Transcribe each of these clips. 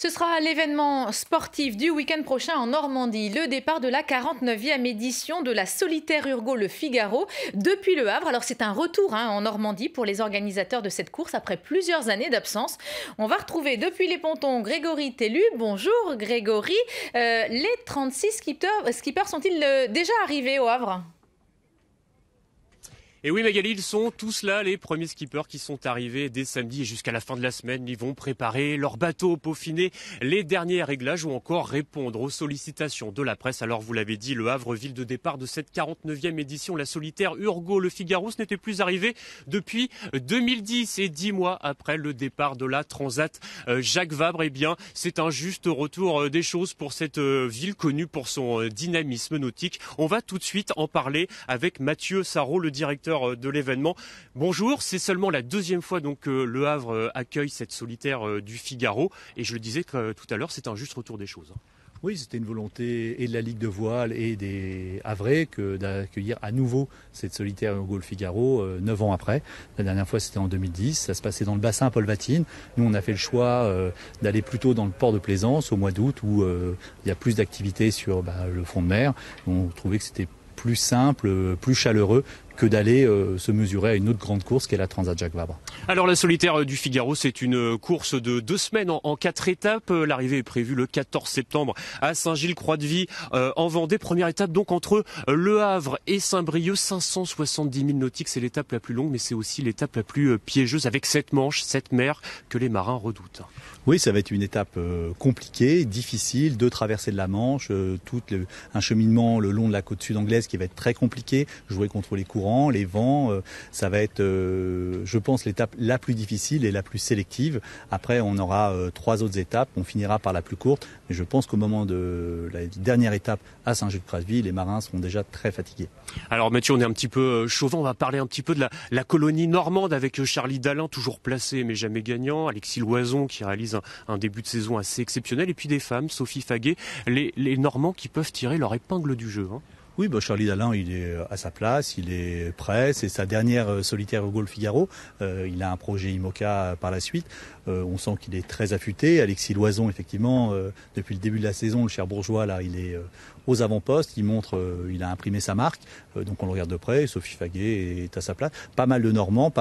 Ce sera l'événement sportif du week-end prochain en Normandie. Le départ de la 49e édition de la Solitaire Urgo Le Figaro depuis Le Havre. Alors c'est un retour en Normandie pour les organisateurs de cette course après plusieurs années d'absence. On va retrouver depuis les pontons Grégory Tellu. Bonjour Grégory. Les 36 skippers sont-ils déjà arrivés au Havre ? Et oui Magali, ils sont tous là, les premiers skippers qui sont arrivés dès samedi et jusqu'à la fin de la semaine. Ils vont préparer leur bateau, peaufiner les derniers réglages ou encore répondre aux sollicitations de la presse. Alors vous l'avez dit, Le Havre, ville de départ de cette 49e édition, la Solitaire Urgo Le Figaro, ce n'était plus arrivé depuis 2010 et 10 mois après le départ de la Transat Jacques Vabre. Eh bien, c'est un juste retour des choses pour cette ville connue pour son dynamisme nautique. On va tout de suite en parler avec Mathieu Sarraud, le directeur de l'événement. Bonjour, c'est seulement la deuxième fois donc que Le Havre accueille cette Solitaire du Figaro et je le disais tout à l'heure, c'est un juste retour des choses. Oui, c'était une volonté et de la Ligue de voile et des Havrais d'accueillir à nouveau cette Solitaire Urgo Le Figaro 9 ans après. La dernière fois c'était en 2010, ça se passait dans le bassin Paul Vatine. Nous on a fait le choix d'aller plutôt dans le port de Plaisance au mois d'août où il y a plus d'activités sur le front de mer. On trouvait que c'était plus simple, plus chaleureux que d'aller se mesurer à une autre grande course qu'est la Transat Jacques Vabre. Alors la Solitaire du Figaro, c'est une course de 2 semaines en 4 étapes. L'arrivée est prévue le 14 septembre à Saint-Gilles-Croix-de-Vie en Vendée. Première étape donc entre Le Havre et Saint-Brieuc, 570 000 nautiques. C'est l'étape la plus longue, mais c'est aussi l'étape la plus piégeuse avec 7 manches, 7 mers que les marins redoutent. Oui, ça va être une étape compliquée, difficile, de traverser de la Manche, un cheminement le long de la côte sud anglaise qui va être très compliqué, jouer contre les courants, les vents, ça va être, je pense, l'étape la plus difficile et la plus sélective. Après, on aura 3 autres étapes, on finira par la plus courte, mais je pense qu'au moment de la dernière étape à Saint-Gilles-Croix-de-Vie, les marins seront déjà très fatigués. Alors Mathieu, on est un petit peu chauvin, on va parler un petit peu de la colonie normande avec Charlie Dalin, toujours placé mais jamais gagnant, Alexis Loison qui réalise un début de saison assez exceptionnel, et puis des femmes, Sophie Faguet, les Normands qui peuvent tirer leur épingle du jeu. Oui, Charlie Dalin, il est à sa place, il est prêt, c'est sa dernière Solitaire Urgo Le Figaro, il a un projet IMOCA par la suite, on sent qu'il est très affûté. Alexis Loison, effectivement, depuis le début de la saison, le Cherbourgeois, là, il est aux avant-postes, il a imprimé sa marque, donc on le regarde de près. Sophie Faguet est à sa place. Pas mal de Normands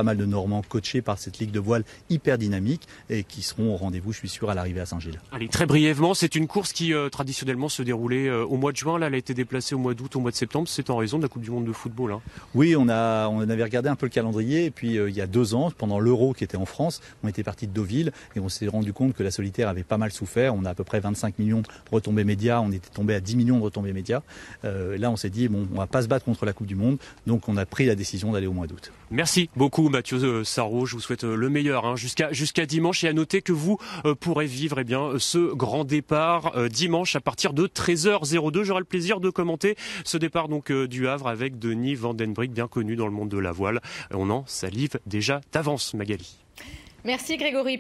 coachés par cette ligue de voile hyper dynamique et qui seront au rendez-vous, je suis sûr, à l'arrivée à Saint-Gilles. Allez, très brièvement, c'est une course qui traditionnellement se déroulait au mois de juin. Là, elle a été déplacée au mois d'août, au mois de septembre. C'est en raison de la Coupe du Monde de football. Oui, on avait regardé un peu le calendrier et puis il y a 2 ans, pendant l'Euro qui était en France, on était parti de Deauville et on s'est rendu compte que la Solitaire avait pas mal souffert. On a à peu près 25 millions de retombées médias, on était tombé à 10 millions de retombées médias. Là, on s'est dit, on va pas se battre contre la Coupe du Monde, donc on a pris la décision d'aller au mois d'août. Merci beaucoup Mathieu Sarraud, je vous souhaite le meilleur jusqu'à dimanche, et à noter que vous pourrez vivre ce grand départ dimanche à partir de 13h02. J'aurai le plaisir de commenter ce départ donc du Havre avec Denis Vandenbrink, bien connu dans le monde de la voile. On en salive déjà d'avance, Magali. Merci Grégory.